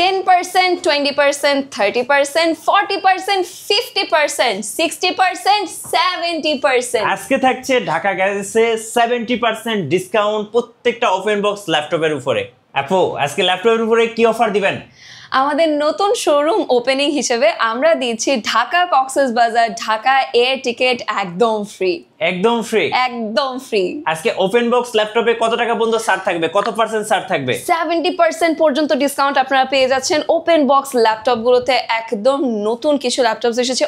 10%, 20%, 30%, 40%, 50%, 60%, 70%। আজকে থাকছে ঢাকা গ্যাজেটসে 70% ডিসকাউন্ট প্রত্যেকটা ওপেন বক্স ল্যাপটপের উপরে। আপু আজকে ল্যাপটপের উপরে কি অফার দিবেন? আমাদের নতুন শোরুম ওপেনিং হিসেবে আমরা দিচ্ছি ঢাকা কক্সবাজার ঢাকা এয়ার টিকেট একদম ফ্রি। একদম ফ্রি? একদম ফ্রি। আজকে ওপেন বক্স ল্যাপটপে কত টাকা পর্যন্ত ছাড় থাকবে? কত পার্সেন্ট ছাড় থাকবে? 70% পর্যন্ত ডিসকাউন্ট আপনারা পেয়ে যাচ্ছেন ওপেন বক্স ল্যাপটপগুলোতে। একদম নতুন কিছু ল্যাপটপস এসেছে,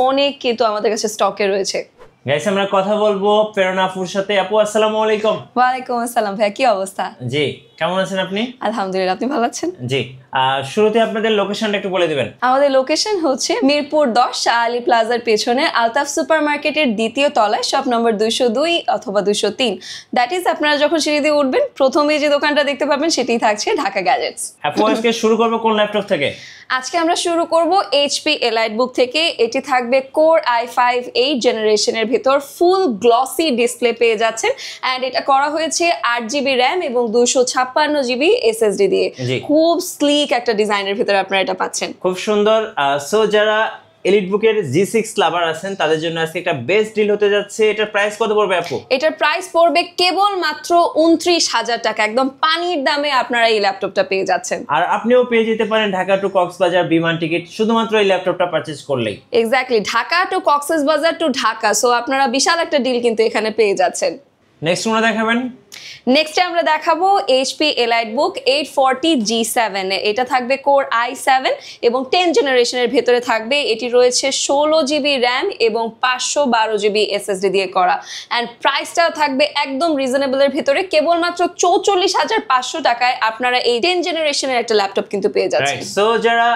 অনেক কিন্তু আমাদের কাছে স্টকে রয়েছে। গাইস আমরা কথা বলবো প্রেরণা আপুর সাথে। আপু আসসালামু আলাইকুম। ওয়ালাইকুম আসসালাম ভাই, কি অবস্থা? জি, কেমন আছেন আপনি? আলহামদুলিল্লাহ, আপনি ভালো আছেন? জি, শুরুতে আপনাদের লোকেশনটা একটু বলে দিবেন। আমাদের লোকেশন হচ্ছে মিরপুর 10 শাহ আলী প্লাজার পেছনে আলতাফ সুপারমার্কেটের দ্বিতীয় তলায় শপ নম্বর 202 অথবা 203। দ্যাট ইজ আপনারা যখন সিঁড়ি দিয়ে উঠবেন প্রথমে যে দোকানটা দেখতে পাবেন সেটাই থাকছে ঢাকা গ্যাজেটস। আপু আজকে শুরু করব কোন ল্যাপটপ থেকে? আজকে আমরা শুরু করব HP এলাইটবুক থেকে। এটি থাকবে কোর i5 8 জেনারেশনের ভেতর ফুল গ্লসি ডিসপ্লে পেয়ে যাচ্ছেন এন্ড এটা করা হয়েছে 8GB RAM এবং 256GB SSD দিয়ে। খুব স্লিক একটা ডিজাইনের ভিতরে আপনারা এটা পাচ্ছেন, খুব সুন্দর। সো যারা এলিটবুকের G6 লাভার আছেন তাদের জন্য আজকে একটা বেস্ট ডিল হতে যাচ্ছে। এটার প্রাইস কত পড়বে আপু? এটার প্রাইস পড়বে কেবল মাত্র 29,000 টাকা। একদম পানির দামে আপনারা এই ল্যাপটপটা পেয়ে যাচ্ছেন। আর আপনিও পেয়ে যেতে পারেন ঢাকা টু কক্সবাজার বিমান টিকিট শুধুমাত্র এই ল্যাপটপটা পারচেজ করলেই। Exactly, Dhaka to Cox's Bazar to Dhaka. So আপনারা বিশাল একটা ডিল কিন্তু এখানে পেয়ে যাচ্ছেন। নেক্সট কোনটা দেখাবেন? নেক্সট আমরা দেখাবো HP এলাইটবুক 840 G7। এটা থাকবে কোর i7 এবং 10 জেনারেশনের ভেতরে থাকবে। এটি রয়েছে 16GB RAM এবং 512GB SSD দিয়ে করা এন্ড প্রাইসটাও থাকবে একদম রিজনেবলের ভেতরে। কেবলমাত্র 44,500 টাকায় আপনারা এই 10 জেনারেশনের একটা ল্যাপটপ কিন্তু পেয়ে যাচ্ছেন। সো যারা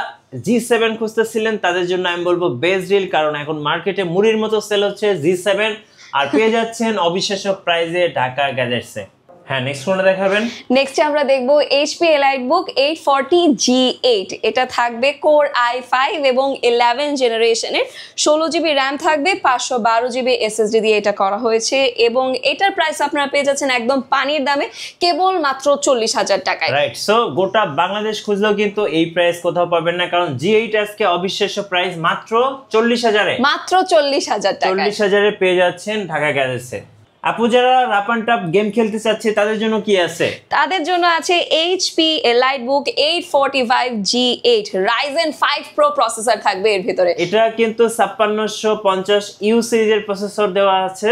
G7 খুঁজতেছিলেন তাদের জন্য আমি বলবো বেস্ট ডিল, কারণ এখন মার্কেটে মুড়ির মতো সেল হচ্ছে G7 আর পেয়ে যাচ্ছেন অবিশ্বাস্য প্রাইসে ঢাকা গ্যাজেটসে। হ্যাঁ, নেক্সট কোনটা দেখাবেন? নেক্সট আমরা দেখব HP এলাইটবুক 840 G8। এটা থাকবে কোর i5 এবং 11 জেনারেশনের 16GB RAM থাকবে, 512GB SSD দিয়ে এটা করা হয়েছে এবং এটার প্রাইস আপনারা পেয়ে যাচ্ছেন একদম পানির দামে কেবল মাত্র 40,000 টাকায়। রাইট, সো গোটা বাংলাদেশ খুঁজলেও কিন্তু এই প্রাইস কোথাও পাবেন না, কারণ G8 আজকে অবিশ্বাস্য প্রাইস মাত্র 40,000 এ। মাত্র 40,000 টাকায় 40,000 এ পেয়ে যাচ্ছেন ঢাকা গ্যাজেটসে। আপু যারা রাপ এন্ড টাপ গেম খেলতে চাচ্ছে তাদের জন্য কি আছে? তাদের জন্য আছে HP এলাইটবুক 845 G8 Ryzen 5 Pro processor থাকবে এর ভিতরে। এটা কিন্তু 5650U সিরিজের প্রসেসর দেওয়া আছে।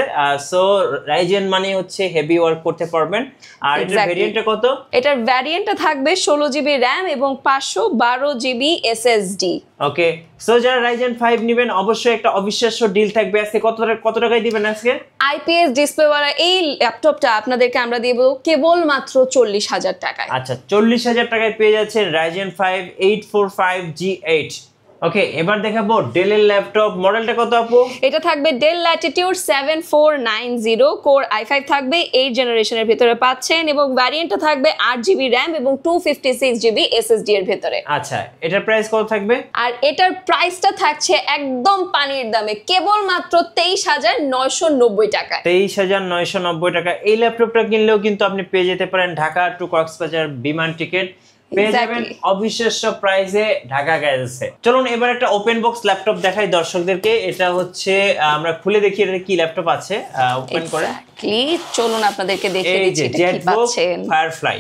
সো Ryzen মানে হচ্ছে হেভি ওয়ার্ক করতে পারবেন। আর এটার ভেরিয়েন্টটা কত? এটার ভেরিয়েন্টটা থাকবে 16GB RAM এবং 512GB SSD। ওকে, সো যারা Ryzen 5 নেবেন অবশ্যই একটা অবিশ্বাস্য ডিল থাকবে। আজকে কত টাকায় দিবেন আজকে? IPS ডিসপ্লেওয়ালা এই ল্যাপটপটা আপনাদেরকে আমরা দেব কেবল মাত্র 40,000 টাকায়। আচ্ছা, 40,000 টাকায় পেয়ে যাচ্ছেন Ryzen 5 845 G8। ওকে, এবার দেখাবো ডেলের ল্যাপটপ। মডেলটা কত আপু? এটা থাকবে ডেল ল্যাটিটিউড 7490 কোর i5 থাকবে 8 জেনারেশনের ভিতরে পাচ্ছেন এবং ভ্যারিয়েন্টটা থাকবে 8GB RAM এবং 256GB SSD এর ভিতরে। আচ্ছা, এটার প্রাইস কত থাকবে? আর এটার প্রাইসটা থাকছে একদম পানির দামে কেবল মাত্র 23,990 টাকায়। 23,990 টাকা। এই ল্যাপটপটা কিনলেও কিন্তু আপনি পেয়ে যেতে পারেন ঢাকা টু কক্সবাজার বিমান টিকিট পেয়ে যাবেন অবিশ্বাস্য প্রাইসে ঢাকা গ্যাজেটসে। চলুন এবার একটা ওপেন বক্স ল্যাপটপ দেখাই দর্শকদেরকে। এটা হচ্ছে আমরা খুলে দেখি এটা কি ল্যাপটপ আছে। ওপেন করে চলুন আপনাদেরকে দেখিয়ে দিচ্ছি এটা কি পাচ্ছেন। ফায়ারফ্লাই।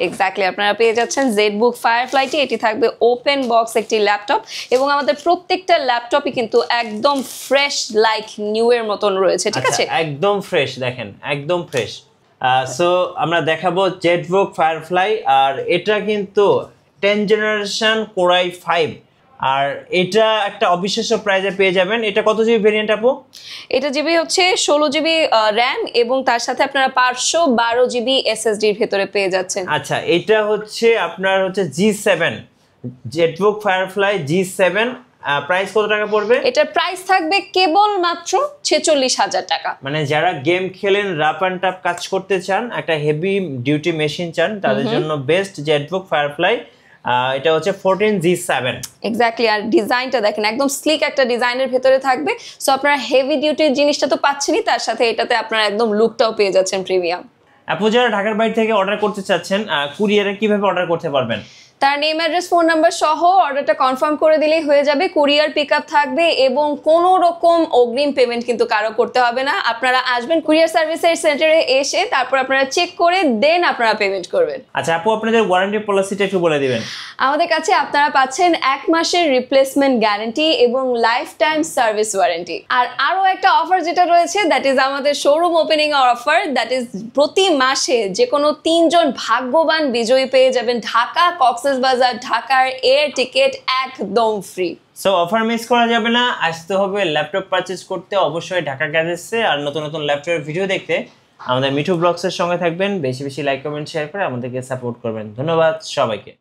এক্স্যাক্টলি, আপনারা পেয়ে যাচ্ছেন জেডবুক ফায়ারফ্লাইটি। এটি থাকবে ওপেন বক্স একটি ল্যাপটপ এবং আমাদের প্রত্যেকটা ল্যাপটপই কিন্তু একদম ফ্রেশ লাইক নিউ এর মতন রয়েছে। ঠিক আছে, একদম ফ্রেশ, দেখেন একদম ফ্রেশ। সো আমরা দেখাবো জেডবুক ফায়ারফ্লাই। আর এটা কিন্তু 10 জেনারেশন কোর i5 আর এটা একটা অবিশ্বাস্য প্রাইসে পেয়ে যাবেন। এটা কত জিবি ভেরিয়েন্ট আপু? এটা জিবি হচ্ছে 16GB RAM এবং তার সাথে আপনারা 512GB SSD এর ভিতরে পেয়ে যাচ্ছেন। আচ্ছা, এটা হচ্ছে আপনার হচ্ছে G7 ZBook firefly G7। Price কত টাকা পড়বে? এটার প্রাইস থাকবে কেবল মাত্র 46,000 টাকা। মানে যারা গেম খেলেন, রাপ এন্ড টাপ কাজ করতে চান, একটা হেভি ডিউটি মেশিন চান, তাদের জন্য বেস্ট জেডবুক ফায়ারফ্লাই। এটা হচ্ছে 14G7। এক্স্যাক্টলি, আর ডিজাইনটা দেখেন একদম স্লিক একটা ডিজাইনের ভিতরে থাকবে। সো আপনারা হেভি ডিউটির জিনিসটা তো পাচ্ছেনই, তার সাথে এটাতে আপনারা একদম লুকটাও পেয়ে যাচ্ছেন প্রিমিয়াম। আপু যারা ঢাকার বাইরে থেকে অর্ডার করতে চাচ্ছেন কুরিয়ারে কিভাবে অর্ডার করতে পারবেন? তার নেম অ্যাড্রেস ফোন নাম্বার সহ অর্ডারটা কনফার্ম করে দিলেই হয়ে যাবে। কুরিয়ার পিকআপ থাকবে এবং কোনো রকম অগ্রিম পেমেন্ট কিন্তু কারো করতে হবে না। আপনারা আসবেন কুরিয়ার সার্ভিসের সেন্টারে এসে, তারপর আপনারা চেক করে দেন আপনারা পেমেন্ট করবেন। আচ্ছা আপু, আপনাদের ওয়ারেন্টি পলিসিটা একটু বলে দিবেন। আমাদের কাছে আপনারা পাচ্ছেন 1 মাসের রিপ্লেসমেন্ট গ্যারান্টি এবং লাইফ টাইম সার্ভিস ওয়ারেন্টি। আর আরো একটা অফার যেটা রয়েছে, দ্যাট ইজ আমাদের showroom opening offer. That is প্রতি মাসে যে কোনো 3 জন ভাগ্যবান বিজয়ী পেয়ে যাবেন ঢাকা কক্সবাজার ঢাকার এয়ার টিকেট একদম ফ্রি। সো অফার মিস করা যাবে না, আসতে হবে ল্যাপটপ পারচেজ করতে অবশ্যই ঢাকা গ্যাজেটসে। আর নতুন নতুন ল্যাপটপের ভিডিও দেখতে আমাদের মিঠু ব্লগসের সঙ্গে থাকবেন। বেশি বেশি লাইক কমেন্ট শেয়ার করে আমাদেরকে সাপোর্ট করবেন। ধন্যবাদ সবাইকে।